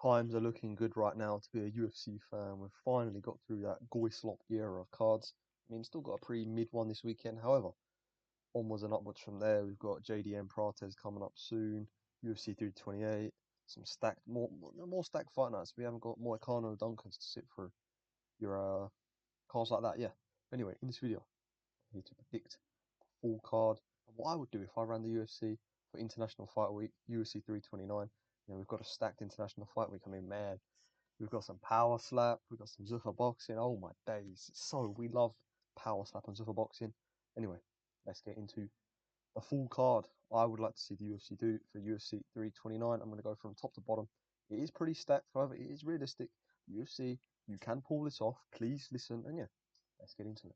Times are looking good right now to be a UFC fan. We've finally got through that Goislop era of cards. I mean, still got a pretty mid one this weekend. However, onwards and upwards from there, we've got JDM Prates coming up soon, UFC 328, some stacked, more stacked fight nights. We haven't got Moicano Duncans to sit through. Your cards like that, yeah. Anyway, in this video, I'm here to predict the full card and what I would do if I ran the UFC for International Fight Week, UFC 329. You know, we've got a stacked International Fight Week. I mean, man, we've got some power slap. We've got some Zuffa boxing. Oh my days. We love power slap and Zuffa boxing. Anyway, let's get into the full card. I would like to see the UFC do for UFC 329. I'm going to go from top to bottom. It is pretty stacked, however, it is realistic. UFC, you can pull this off. Please listen. And yeah, let's get into it.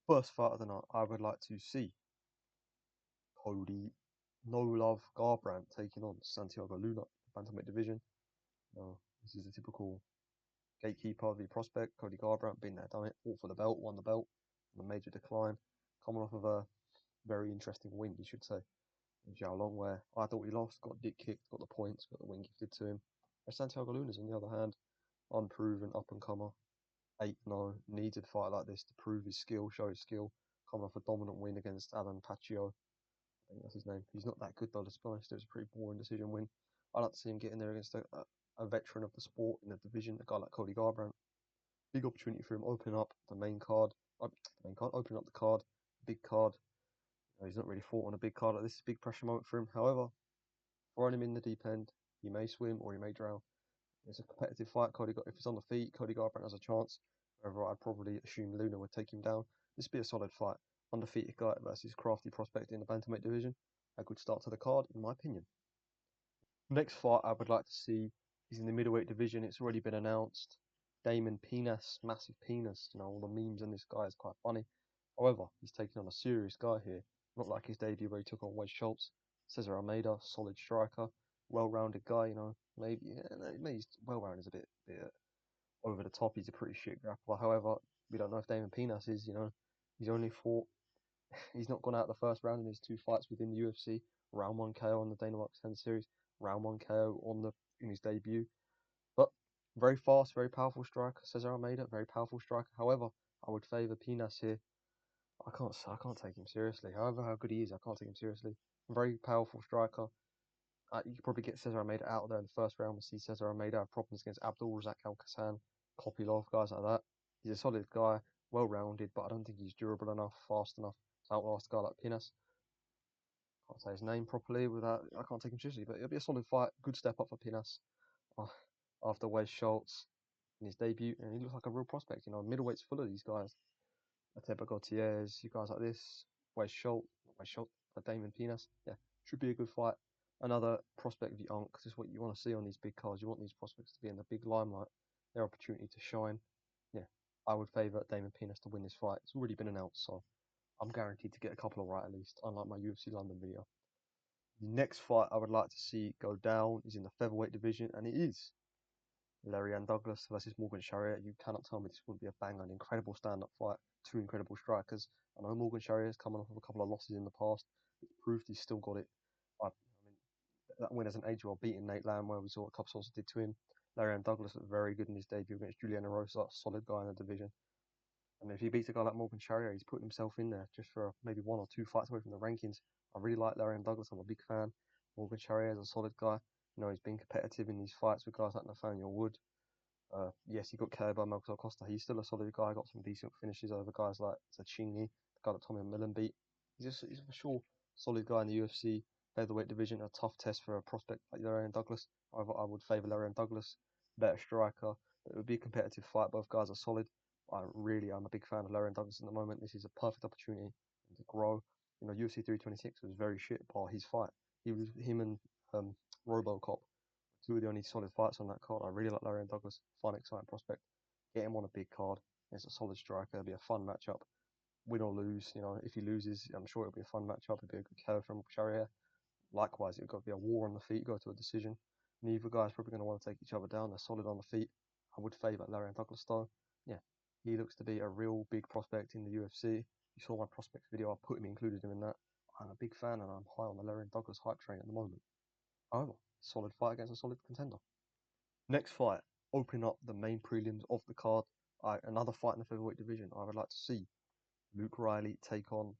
First fight of the night, I would like to see Cody No Love Garbrandt taking on Santiago Luna, bantamweight division. This is a typical gatekeeper v prospect. Cody Garbrandt, been there, done it, fought for the belt, won the belt, on a major decline, coming off of a very interesting win, you should say. In Xiaolong, where I thought he lost, got dick kicked, got the points, got the win gifted to him. Where Santiago Luna's, on the other hand, unproven, up and comer, 8-0, needed a fight like this to prove his skill, show his skill, coming off a dominant win against Alan Pacquiao. I think that's his name. He's not that good though, let's be honest. It was a pretty boring decision win. I'd like to see him get in there against a veteran of the sport in the division, a guy like Cody Garbrandt. Big opportunity for him, opening up the main card, opening up the card, big card. You know, he's not really fought on a big card like this. Is a big pressure moment for him. However, throwing him in the deep end, he may swim or he may drown. It's a competitive fight. If he's on the feet, Cody Garbrandt has a chance. However, I'd probably assume Luna would take him down. This would be a solid fight. Undefeated guy versus crafty prospect in the bantamweight division. A good start to the card, in my opinion. Next fight I would like to see is in the middleweight division. It's already been announced. Damon Penis, massive penis. You know, all the memes on this guy is quite funny. However, he's taking on a serious guy here. Not like his debut where he took on Wes Schultz. Cesar Almeida, solid striker, well-rounded guy. You know, maybe he's well-rounded is a bit over the top. He's a pretty shit grappler. However, we don't know if Damon Penis is. You know, he's only fought. He's not gone out the first round in his two fights within the UFC. Round one KO on the Dana White 10 series. Round one KO in his debut. But very fast, very powerful striker. Cesar Almeida, very powerful striker. However, I would favour Pinas here. I can't take him seriously. However, how good he is, I can't take him seriously. Very powerful striker. You could probably get Cesar Almeida out there in the first round. We see Cesar Almeida have problems against Abdul Razak Al Kassan, Kopylov, guys like that. He's a solid guy, well-rounded, but I don't think he's durable enough, fast enough to outlast a guy like Pinas. Can't say his name properly without. I can't take him seriously, but it'll be a solid fight. Good step up for Pinas after Wes Schultz in his debut, and he looks like a real prospect. You know, middleweight's full of these guys. Ateba Gauthiers, you guys like this. Wes Schultz, Damon Pinas. Yeah, should be a good fight. Another prospect of young, because it's what you want to see on these big cards. You want these prospects to be in the big limelight, their opportunity to shine. Yeah, I would favour Damon Pinas to win this fight. It's already been announced, so I'm guaranteed to get a couple of right at least, unlike my UFC London video. The next fight I would like to see go down is in the featherweight division, and it is Larian Douglas versus Morgan Charrier. You cannot tell me this wouldn't be a banger, an incredible stand-up fight. Two incredible strikers. I know Morgan Charrier is coming off of a couple of losses in the past. It's proved he's still got it. I mean, that win as an 8-year-old beating Nate Land, where we saw what Cup Sauce did to him. Larian Douglas looked very good in his debut against Julian Rosa, solid guy in the division. And if he beats a guy like Morgan Charrier, he's putting himself in there just for maybe one or two fights away from the rankings. I really like Larian Douglas. I'm a big fan. Morgan Charrier is a solid guy. You know, he's been competitive in these fights with guys like Nathaniel Wood. Yes, he got KO'd by Marcos Acosta. He's still a solid guy. Got some decent finishes over guys like Zachingi, the guy that Tommy Millen beat. He's for sure solid guy in the UFC featherweight division. A tough test for a prospect like Larian Douglas. However, I would favour Larian Douglas, better striker. But it would be a competitive fight. Both guys are solid. I'm a big fan of Larian Douglas at the moment. This is a perfect opportunity to grow. You know, UFC 326 was very shit bar his fight. Him and RoboCop, two of the only solid fights on that card. I really like Larian Douglas. Fun, exciting prospect. Get him on a big card. It's a solid striker. It'll be a fun matchup. Win or lose, you know, if he loses, I'm sure it'll be a fun matchup. It'll be a good KO from Charrier. Likewise, it'll got to be a war on the feet, go to a decision. Neither guy's probably going to want to take each other down. They're solid on the feet. I would favour Larian Douglas though. Yeah, he looks to be a real big prospect in the UFC. You saw my prospects video. Included him in that. I'm a big fan and I'm high on the Larian Douglas hype train at the moment. However, solid fight against a solid contender. Next fight, opening up the main prelims of the card. Another fight in the featherweight division. I would like to see Luke Riley take on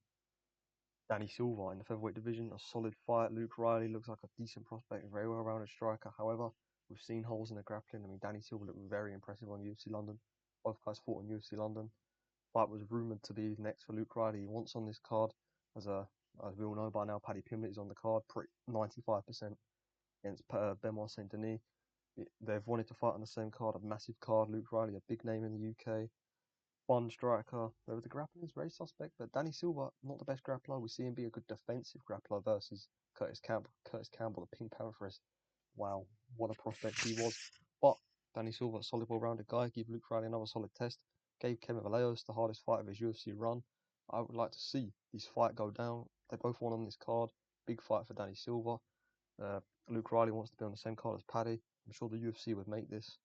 Danny Silva in the featherweight division. A solid fight. Luke Riley looks like a decent prospect, very well rounded striker. However, we've seen holes in the grappling. I mean, Danny Silva looked very impressive on UFC London. Both guys fought on UFC London. Fight was rumoured to be next for Luke Riley. He wants on this card, as we all know by now, Paddy Pimblett is on the card, 95% against Benoit Saint Denis. They've wanted to fight on the same card, a massive card. Luke Riley, a big name in the UK, fun striker. Though the grappling is very suspect, but Danny Silva, not the best grappler. We see him be a good defensive grappler versus Curtis Campbell. Curtis Campbell, the Pink Pantherist. Wow, what a prospect he was. But Danny Silva, a solid, well-rounded guy. Give Luke Riley another solid test. Gave Kevin Vallejos the hardest fight of his UFC run. I would like to see this fight go down. They both won on this card. Big fight for Danny Silva. Uh, Luke Riley wants to be on the same card as Paddy. I'm sure the UFC would make this.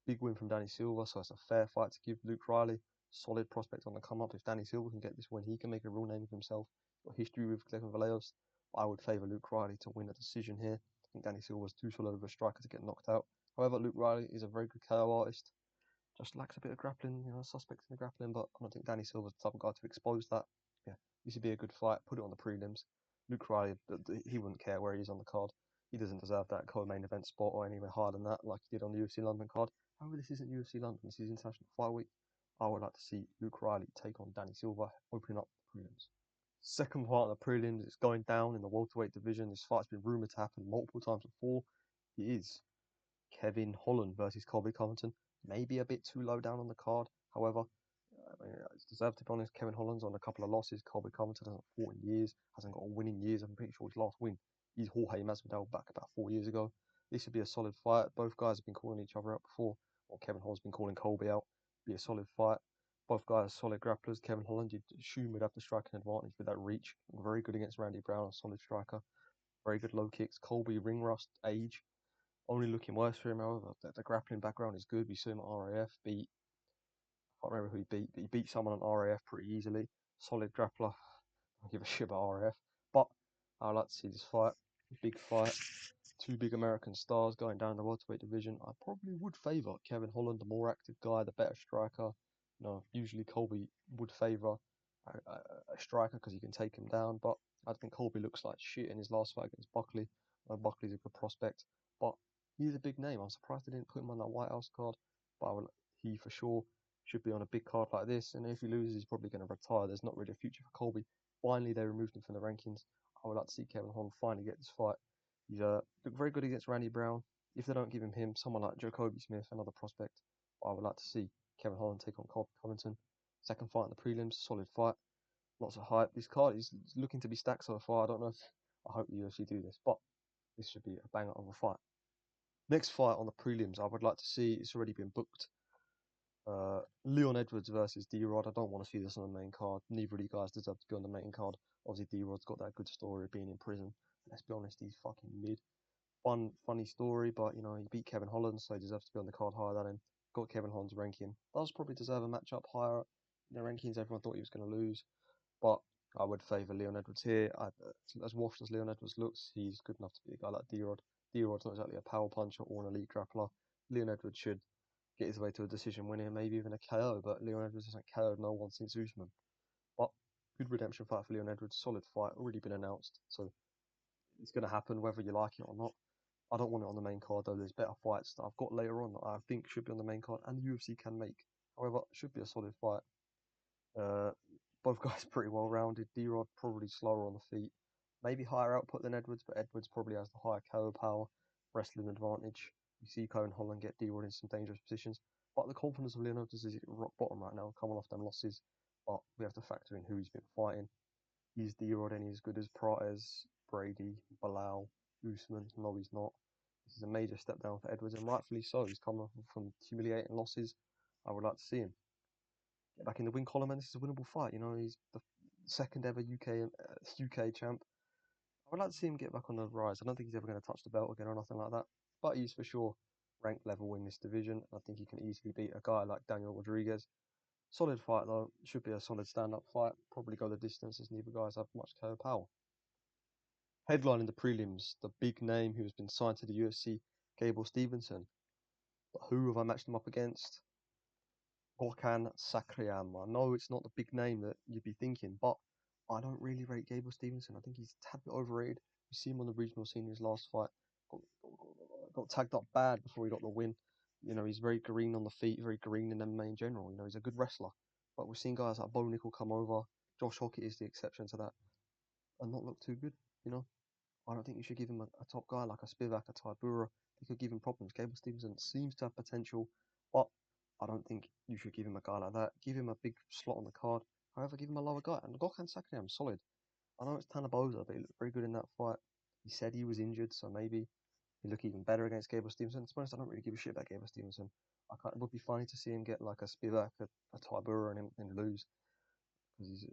Big win from Danny Silva, so it's a fair fight to give Luke Riley. Solid prospect on the come up. If Danny Silva can get this win, he can make a real name of himself. Got history with Kevin Vallejos. I would favour Luke Riley to win a decision here. I think Danny Silva's too solid of a striker to get knocked out. However, Luke Riley is a very good KO artist. Just lacks a bit of grappling, suspect in the grappling, but I don't think Danny Silva's the type of guy to expose that. Yeah, this would be a good fight. Put it on the prelims. Luke Riley, he wouldn't care where he is on the card. He doesn't deserve that co-main event spot or anywhere higher than that, like he did on the UFC London card. However, this isn't UFC London. This is International Fight Week. I would like to see Luke Riley take on Danny Silva, opening up the prelims. Second part of the prelims, it's going down in the welterweight division. This fight's been rumoured to happen multiple times before. It is Kevin Holland versus Colby Covington. Maybe a bit too low down on the card. However, it's deserved to be honest. Kevin Holland's on a couple of losses. Colby Covington hasn't fought in years, hasn't got a winning years. I'm pretty sure his last win is Jorge Masvidal back about 4 years ago. This would be a solid fight. Both guys have been calling each other out before. Or Kevin Holland's been calling Colby out. Be a solid fight. Both guys are solid grapplers. Kevin Holland, you'd assume would have the striking advantage with that reach. Very good against Randy Brown, a solid striker. Very good low kicks. Colby, ring rust, age. Only looking worse for him, however. The grappling background is good. We saw him at RAF beat, I can't remember who he beat, but he beat someone on RAF pretty easily. Solid grappler. I don't give a shit about RAF. But I'd like to see this fight. Big fight. Two big American stars going down the welterweight division. I probably would favour Kevin Holland, the more active guy, the better striker. Usually Colby would favour a striker because he can take him down, but I think Colby looks like shit in his last fight against Buckley. Buckley's a good prospect, but he's a big name. I'm surprised they didn't put him on that White House card, but he for sure should be on a big card like this. And if he loses, he's probably going to retire. There's not really a future for Colby. Finally, they removed him from the rankings. I would like to see Kevin Holland finally get this fight. He's looked very good against Randy Brown. If they don't give him, someone like Jacoby Smith, another prospect, I would like to see Kevin Holland take on Colby Covington. Second fight in the prelims, solid fight, lots of hype. This card is looking to be stacked so far. I don't know if I hope the UFC do this, but this should be a banger of a fight. Next fight on the prelims, I would like to see. It's already been booked. Leon Edwards versus D-Rod. I don't want to see this on the main card. Neither of you guys deserve to be on the main card. Obviously, D-Rod's got that good story of being in prison. Let's be honest, he's fucking mid. Funny story, but he beat Kevin Holland, so he deserves to be on the card higher than him. Got Kevin Holland's ranking. Does probably deserve a matchup higher in the rankings. Everyone thought he was going to lose, but I would favour Leon Edwards here. As washed as Leon Edwards looks, he's good enough to be a guy like D-Rod. D-Rod's not exactly a power puncher or an elite grappler. Leon Edwards should get his way to a decision winner, maybe even a KO, but Leon Edwards hasn't KO'd no one since Usman. But good redemption fight for Leon Edwards. Solid fight, already been announced, so it's going to happen whether you like it or not. I don't want it on the main card though. There's better fights that I've got later on that I think should be on the main card and the UFC can make. However, it should be a solid fight. Uh, both guys pretty well rounded. D-Rod probably slower on the feet, maybe higher output than Edwards, but Edwards probably has the higher KO power, wrestling advantage. You see Cohen Holland get D-Rod in some dangerous positions, but the confidence of Leon Edwards is at rock bottom right now, coming off them losses. But we have to factor in who he's been fighting. He's D-Rod and he's as good as Prates, Brady, Bilal, Usman. No, he's not. This is a major step down for Edwards, and rightfully so. He's coming from humiliating losses. I would like to see him get back in the win column, and this is a winnable fight. He's the second ever UK champ. I would like to see him get back on the rise. I don't think he's ever going to touch the belt again or nothing like that, but he's for sure ranked level in this division. I think he can easily beat a guy like Daniel Rodriguez. Solid fight though. Should be a solid stand-up fight. Probably go the distance as neither guys have much KO power. Headline in the prelims, the big name who has been signed to the UFC, Gable Stevenson. But who have I matched him up against? Gokhan Sakriyama. I know it's not the big name that you'd be thinking, but I don't really rate Gable Stevenson. I think he's a tad bit overrated. You see him on the regional scene in his last fight. Got tagged up bad before he got the win. He's very green on the feet, very green in MMA in general. He's a good wrestler. But we've seen guys like Bo Nickel come over. Josh Hockett is the exception to that and not look too good. You know, I don't think you should give him a top guy like a Spivak, a Tybura. They could give him problems. Gable Stevenson seems to have potential, but I don't think you should give him a guy like that. Give him a big slot on the card. However, give him a lower guy. And Gokhan Sakriyam's solid. I know it's Tanabosa, but he looked very good in that fight. He said he was injured, so maybe he'd look even better against Gable Stevenson. To be honest, I don't really give a shit about Gable Stevenson. It would be funny to see him get like a Spivak, a Tybura, and lose because he's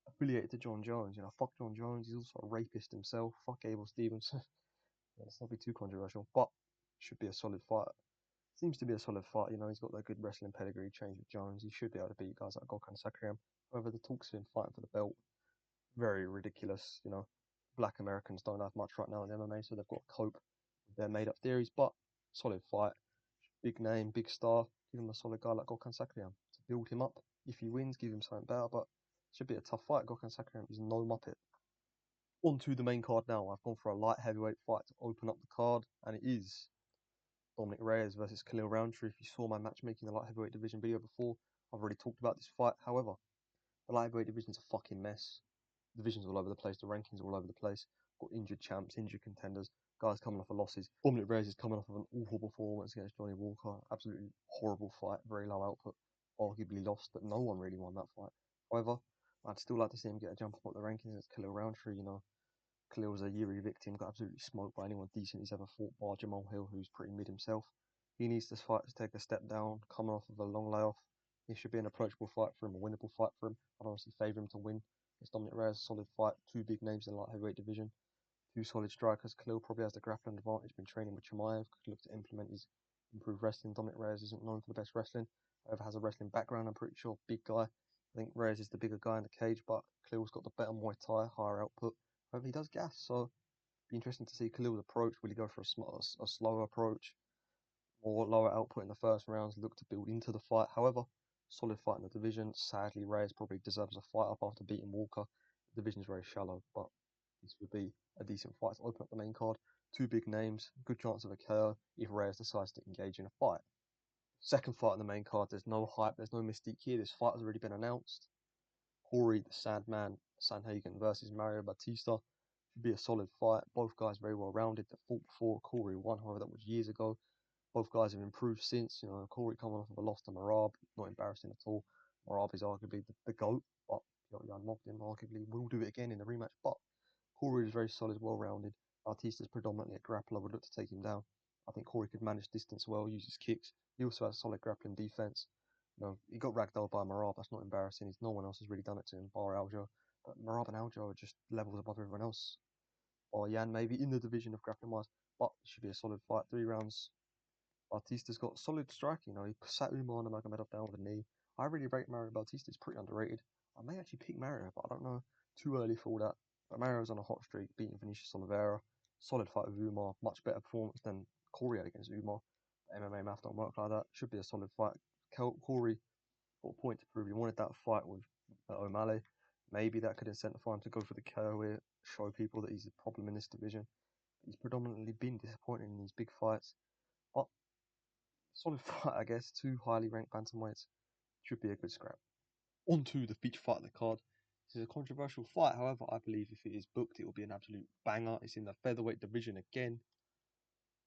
affiliated to John Jones. Fuck John Jones. He's also a rapist himself. Fuck Gable Stevenson. Let's not be too controversial, but should be a solid fight. Seems to be a solid fight. He's got that good wrestling pedigree, trained with Jones. He should be able to beat guys like Gokhan Sakriyam. However, the talks of him fighting for the belt, very ridiculous. Black Americans don't have much right now in MMA, so they've got to cope with their made-up theories. But solid fight, big name, big star. Give him a solid guy like Gokhan Sakriyam to build him up. If he wins, give him something better. But it should be a tough fight. Gokhan Sakriyam is no muppet. On to the main card now. I've gone for a light heavyweight fight to open up the card, and it is Dominic Reyes versus Khalil Roundtree. If you saw my matchmaking the light heavyweight division video before, I've already talked about this fight. However, the light heavyweight division's a fucking mess. Divisions all over the place, the rankings all over the place. Got injured champs, injured contenders, guys coming off of losses. Dominic Reyes is coming off of an awful performance against Johnny Walker. Absolutely horrible fight, very low output, arguably lost, but no one really won that fight. However, I'd still like to see him get a jump up the rankings against Khalil Roundtree. Khalil was a Yuri victim, got absolutely smoked by anyone decent he's ever fought, bar Jamal Hill, who's pretty mid himself. He needs this fight to take a step down, coming off of a long layoff. It should be an approachable fight for him, a winnable fight for him. I'd honestly favour him to win. It's Dominic Reyes, solid fight, two big names in the light heavyweight division, two solid strikers. Khalil probably has the grappling advantage, been training with Chimaev, could look to implement his improved wrestling. Dominic Reyes isn't known for the best wrestling, however has a wrestling background, I'm pretty sure, big guy. I think Reyes is the bigger guy in the cage, but Khalil's got the better Muay Thai, higher output. However, he does gas, so be interesting to see Khalil's approach. Will he go for a slower approach, more lower output in the first rounds, look to build into the fight? However, solid fight in the division. Sadly, Reyes probably deserves a fight up after beating Walker. The division's very shallow, but this would be a decent fight to open up the main card. Two big names, good chance of a KO if Reyes decides to engage in a fight. Second fight on the main card, there's no hype, there's no mystique here. This fight has already been announced. Corey the Sandman Sanhagen versus Mario Batista. Should be a solid fight. Both guys very well rounded. They fought before. Corey won, however, that was years ago. Both guys have improved since. Corey coming off of a loss to Marab, not embarrassing at all. Marab is arguably the GOAT, but Jan knocked him. Arguably will do it again in the rematch. But Corey is very solid, well rounded. Batista's predominantly a grappler, would look to take him down. I think Corey could manage distance well, use his kicks. He also has solid grappling defense. He got ragdolled by Marab. That's not embarrassing. No one else has really done it to him, bar Aljo. But Marab and Aljo are just levels above everyone else. Or Yan maybe in the division of grappling wise. But it should be a solid fight. 3 rounds. Batista's got solid striking. He sat Umar and Magomedov down with a knee. I really rate Mario Batista. He's pretty underrated. I may actually pick Mario, but I don't know. Too early for all that. But Mario's on a hot streak, beating Vinicius Oliveira. Solid fight with Umar. Much better performance than Corey had against Umar. MMA math don't work like that. Should be a solid fight. Corey got a point to prove. He wanted that fight with O'Malley. Maybe that could incentivize him to go for the KO here, show people that he's a problem in this division. He's predominantly been disappointing in these big fights. But solid fight, I guess. Two highly ranked bantamweights. Should be a good scrap. On to the feature fight of the card. This is a controversial fight, however, I believe if it is booked, it will be an absolute banger. It's in the featherweight division again.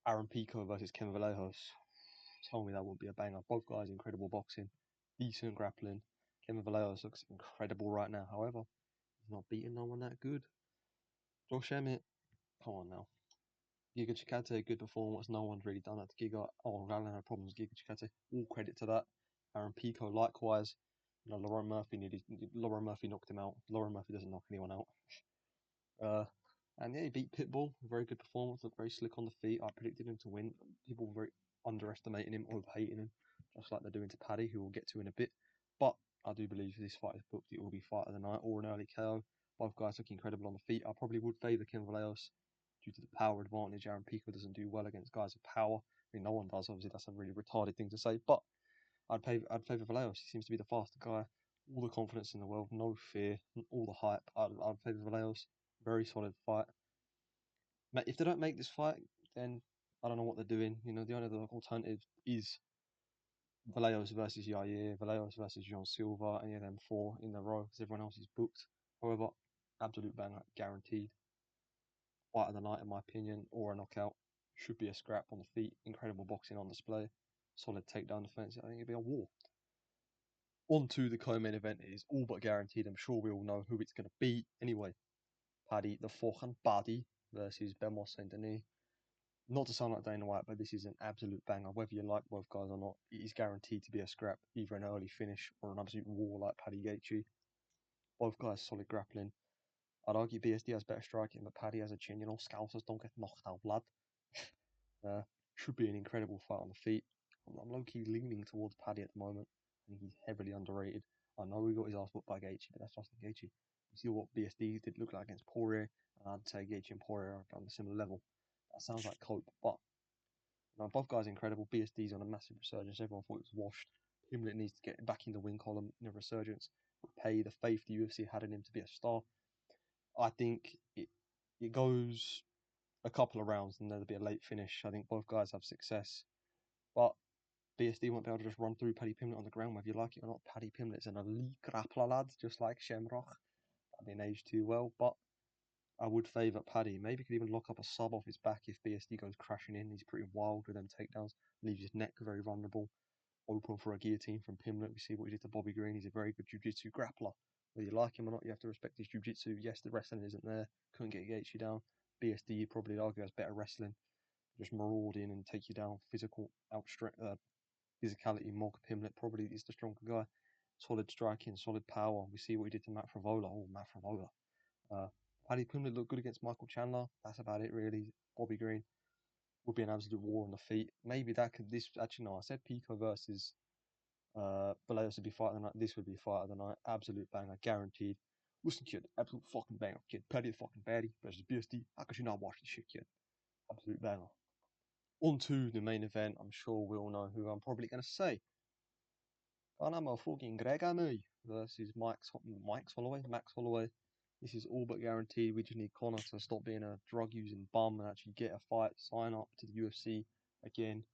Aaron Pico versus Ken Vallejos. Tell me that won't be a banger. Both guys incredible boxing, decent grappling. Ken Vallejos looks incredible right now. However, he's not beating no one that good. Josh Emmett, come on now. Giga Chikate, good performance. No one's really done that to Giga. Oh, Rallen had problems with Giga Chikate. All credit to that. Aaron Pico, likewise. Lauren Murphy knocked him out. Lauren Murphy doesn't knock anyone out. And yeah, he beat Pitbull. Very good performance. Looked very slick on the feet. I predicted him to win. People were very underestimating him, overhating him, just like they're doing to Paddy, who we'll get to in a bit. But I do believe if this fight is booked, it will be fight of the night or an early KO. Both guys look incredible on the feet. I probably would favour Ken Vallejos due to the power advantage. Aaron Pico doesn't do well against guys with power. mean, no one does. Obviously, that's a really retarded thing to say. But I'd favour Valeos. He seems to be the faster guy. All the confidence in the world, no fear, all the hype. I'd favour Valeos. Very solid fight. If they don't make this fight, then I don't know what they're doing. You know, the only other alternative is Valeos versus Yair, Valeos versus Jean Silva, any of them four in a row because everyone else is booked. However, absolute banger, guaranteed. Fight of the night, in my opinion, or a knockout. Should be a scrap on the feet. Incredible boxing on display. Solid takedown defense. I think it'll be a war. On to the co-main event. It is all but guaranteed. I'm sure we all know who it's going to be. Anyway, Paddy the fucking Paddy versus Benoit Saint Denis. Not to sound like Dana White, but this is an absolute banger. Whether you like both guys or not, it is guaranteed to be a scrap, either an early finish or an absolute war like Paddy Gaethje. Both guys solid grappling. I'd argue BSD has better striking, but Paddy has a chin. You know, Scousers don't get knocked out, lad. Should be an incredible fight on the feet. I'm low-key leaning towards Paddy at the moment. I think he's heavily underrated. I know he got his ass whooped by Gaethje, but that's Justin Gaethje. You see what BSD did look like against Poirier, and I'd say Gaethje and Poirier are on a similar level. That sounds like cope, but both guys are incredible. BSD's on a massive resurgence. Everyone thought it was washed. Pimlet needs to get back in the win column in a resurgence, repay the faith the UFC had in him to be a star. I think it goes a couple of rounds and there'll be a late finish. I think both guys have success, but BSD won't be able to just run through Paddy Pimlet on the ground, whether you like it or not. Paddy Pimlet's an elite grappler, lads, just like Shamrock. That didn't age too well, but I would favour Paddy. Maybe could even lock up a sub off his back if BSD goes crashing in. He's pretty wild with them takedowns, leaves his neck very vulnerable. Open for a guillotine from Pimlet. We see what he did to Bobby Green. He's a very good jiu-jitsu grappler. Whether you like him or not, you have to respect his jiu-jitsu. Yes, the wrestling isn't there. Couldn't get Gaethje down. BSD, you'd probably argue, has better wrestling. Just maraud in and take you down. Physicality. Mog Pimlet probably is the stronger guy. Solid striking, solid power. We see what he did to Matt Frivola. Oh, Matt Frivola. Paddy Pimlet looked good against Michael Chandler. That's about it, really. Bobby Green would be an absolute war on the feet. Maybe that could. This actually no. I said Pico versus Valeos would be fight of the night. This would be fight of the night. Absolute banger, guaranteed. Listen, kid, absolute fucking banger, kid. Paddy the fucking Paddy versus BSD. How could you not watch this shit, kid? Absolute banger. On to the main event. I'm sure we all know who I'm probably going to say. Conor fucking Gregor versus Max Holloway. This is all but guaranteed. We just need Conor to stop being a drug using bum and actually get a fight, sign up to the UFC again,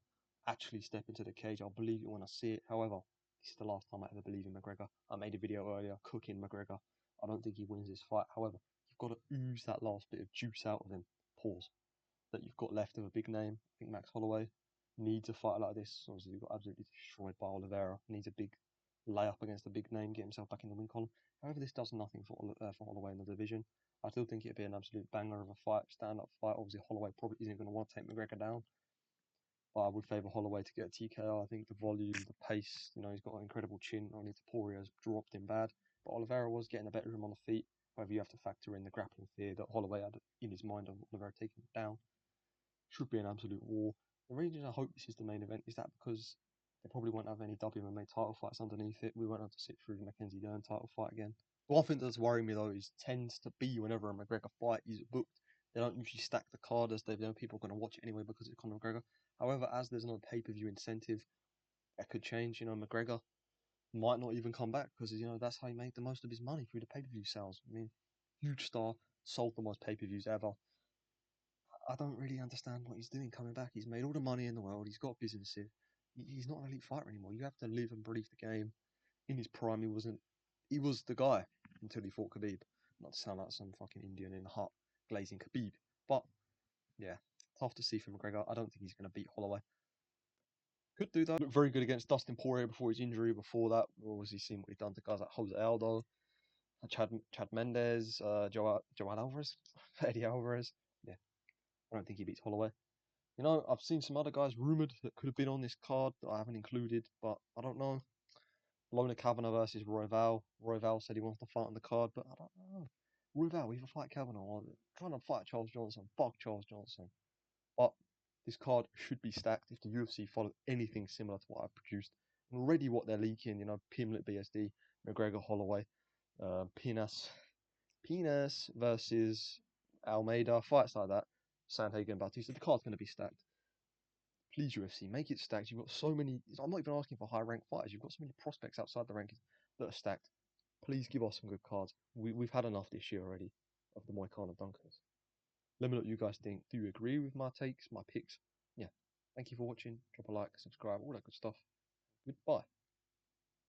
actually step into the cage. I'll believe it when I see it. However, this is the last time I ever believe in McGregor. I made a video earlier cooking McGregor. I don't think he wins this fight. However, you've got to ooze that last bit of juice out of him. Pause. That you've got left of a big name. I think Max Holloway needs a fight like this. Obviously, he got absolutely destroyed by Oliveira. Needs a big layup against a big name, get himself back in the win column. However, this does nothing for Holloway in the division. I still think it'd be an absolute banger of a fight, stand-up fight. Obviously, Holloway probably isn't going to want to take McGregor down, but I would favour Holloway to get a TKO. I think the volume, the pace, he's got an incredible chin. Only Taporia's dropped him bad, but Oliveira was getting the better of him on the feet. However, you have to factor in the grappling fear that Holloway had in his mind of Oliveira taking him down. Should be an absolute war. The reason I hope this is the main event is that because they probably won't have any WMA title fights underneath it. We won't have to sit through the Mackenzie Dern title fight again. One thing that's worrying me though is tends to be whenever a McGregor fight is booked, they don't usually stack the card as they know people are going to watch it anyway because it's Conor McGregor. However, as there's no pay-per-view incentive, that could change. McGregor might not even come back because that's how he made the most of his money through the pay-per-view sales. I mean, huge star, sold the most pay-per-views ever. I don't really understand what he's doing coming back. He's made all the money in the world. He's got businesses. He's not an elite fighter anymore. You have to live and breathe the game. In his prime, he wasn't. He was the guy until he fought Khabib. Not to sound like some fucking Indian in the hut glazing Khabib, but yeah, tough to see for McGregor. I don't think he's going to beat Holloway. Could do that. Looked very good against Dustin Poirier before his injury. Before that, obviously seen what he's done to guys like Jose Aldo, Chad Mendes, Joel Alvarez, Eddie Alvarez. Yeah, I don't think he beats Holloway. I've seen some other guys rumoured that could have been on this card that I haven't included, but I don't know. Lona Kavanagh versus Royval. Royval said he wants to fight on the card, but I don't know. Royval, either fight Kavanagh or trying to fight Charles Johnson. Fuck Charles Johnson. But this card should be stacked if the UFC follow anything similar to what I've produced. And already what they're leaking, Pimlet BSD, McGregor Holloway, Pinas versus Almeida, fights like that. Sandhagen Bautista. The card's going to be stacked. Please, UFC, make it stacked. You've got so many. I'm not even asking for high ranked fighters. You've got so many prospects outside the rankings that are stacked. Please give us some good cards. We've had enough this year already of the Moicano Dunkers. Let me know what you guys think. Do you agree with my takes, my picks? Yeah. Thank you for watching. Drop a like, subscribe, all that good stuff. Goodbye.